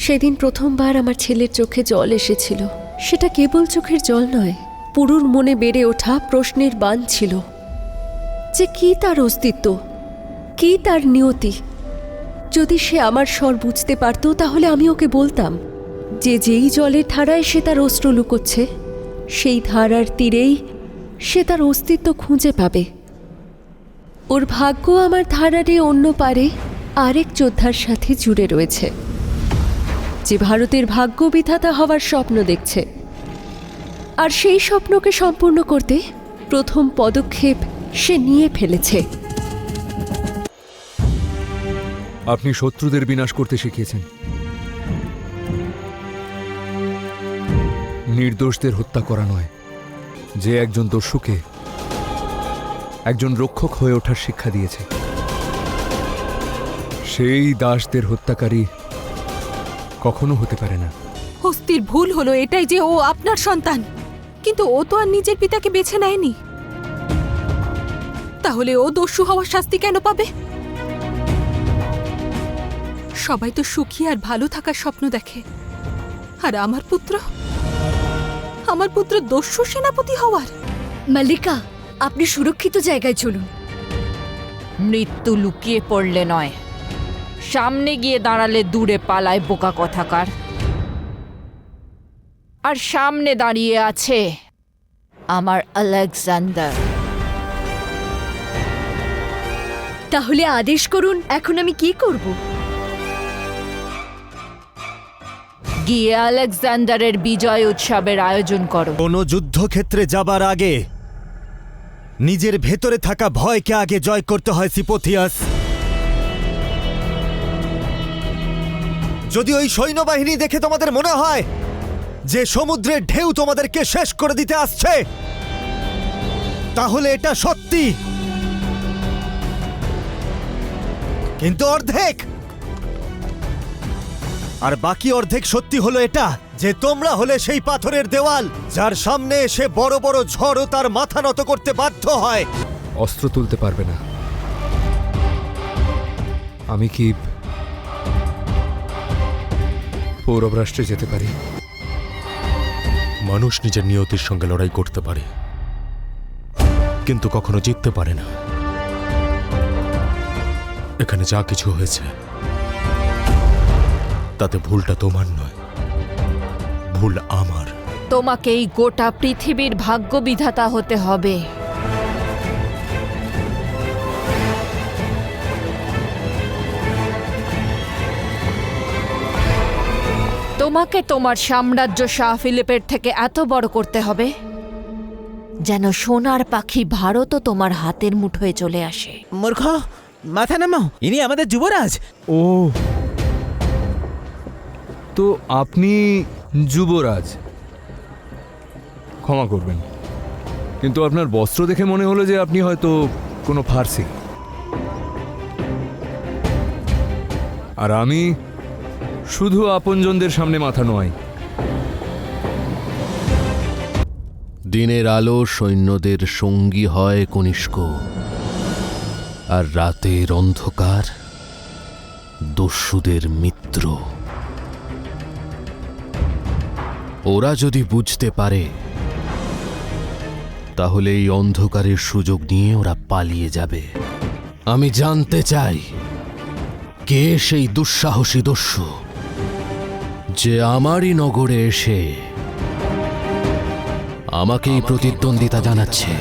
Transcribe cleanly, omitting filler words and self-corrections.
সেদিন প্রথমবার আমার ছেলের চোখে জল এসেছিল। সেটা কেবল চোখের জল নয়, পুরুর মনে বেড়ে ওঠা প্রশ্নের বাণ ছিল যে কি তার অস্তিত্ব, কি তার নিয়তি। যদি সে আমার স্বর বুঝতে পারত তাহলে আমি ওকে বলতাম যে যেই জলের ধারায় সে তার অস্ত্র লুকোচ্ছে সেই ধারার তীরেই সে তার অস্তিত্ব খুঁজে পাবে। ওর ভাগ্য আমার ধারারে অন্য পারে আরেক যোদ্ধার সাথে জুড়ে রয়েছে, যে ভারতের ভাগ্য বিধাতা হওয়ার স্বপ্ন দেখছে। আর সেই স্বপ্নকে সম্পূর্ণ করতে প্রথম পদক্ষেপ সে নিয়ে ফেলেছে। আপনি শত্রুদের বিনাশ করতে শিখিয়েছেন, নির্দোষদের হত্যা করা নয়। যে একজন দস্যুকে একজন রক্ষক হয়ে ওঠার শিক্ষা দিয়েছে, সেই দাসদের হত্যাকারী কখনো হতে পারে না। হস্তির ভুল হলো এটাই যে ও আপনার সন্তান, কিন্তু ও তো আর নিজের পিতাকে বেছে নেয়নি। তাহলে ও দস্যু হওয়ার শাস্তি কেন পাবে? সবাই তো সুখী আর ভালো থাকার স্বপ্ন দেখে, আর আমার পুত্র দস্যু সেনাপতি হওয়ার। মাল্লিকা, আপনি সুরক্ষিত জায়গায় চলুন। মৃত্যু লুকিয়ে পড়লে নয়, সামনে গিয়ে দাঁড়ালে দূরে পালায় বোকা কথাকার। আর সামনে দাঁড়িয়ে আছে আমার আলেকজান্ডার। তাহলে আদেশ করুন, এখন আমি কি করব? গিয়ে আলেকজান্ডারের বিজয় উৎসবের আয়োজন করো। কোনো যুদ্ধক্ষেত্রে যাবার আগে নিজের ভেতরে থাকা ভয়কে আগে জয় করতে হয় সিপোথিয়াস। যদি ওই সৈন্যবাহিনী দেখে তোমাদের মনে হয় যে সমুদ্রের ঢেউ তোমাদেরকে শেষ করে দিতে আসছে, তাহলে এটা সত্যি, কিন্তু অর্ধেক। আর বাকি অর্ধেক সত্যি হলো এটা যে তোমরা হলে সেই পাথরের দেওয়াল যার সামনে এসে বড় বড় ঝড়ও তার মাথা নত করতে বাধ্য হয়। অস্ত্র তুলতে পারবে না। আমি কি পৌরব রাষ্ট্রে যেতে পারি? মানুষ নিজের নিয়তির সঙ্গে লড়াই করতে পারে, কিন্তু কখনো জিততে পারে না। এখানে যা কিছু হয়েছে তাতে ভুলটা তোমার নয়, ভুল আমার। তোমাকে এই গোটা পৃথিবীর ভাগ্য বিধাতা হতে হবে। তোমাকে তোমার সাম্রাজ্য শাহ ফিলিপের থেকে এত বড় করতে হবে যেন সোনার পাখি ভারতও তোমার হাতের মুঠোয় চলে আসে। মূর্খ, মাথা নামাও, ইনি আমাদের যুবরাজ। ও, তো আপনি যুবরাজ। ক্ষমা করবেন, কিন্তু আপনার বস্ত্র দেখে মনে হলো যে আপনি হয়তো কোনো ফার্সি। আর আমি শুধু আপনজনদের সামনে মাথা নোয়াই। দিনের আলো সৈন্যদের সঙ্গী হয় কনিষ্ক, আর রাতের অন্ধকার দস্যুদের মিত্র। ওরা যদি বুঝতে পারে তাহলে এই অন্ধকারের সুযোগ নিয়ে ওরা পালিয়ে যাবে। আমি জানতে চাই কে সেই দুঃসাহসী দস্যু যে আমারই নগরে এসে আমাকেই প্রতিদ্বন্দ্বিতা জানাচ্ছে।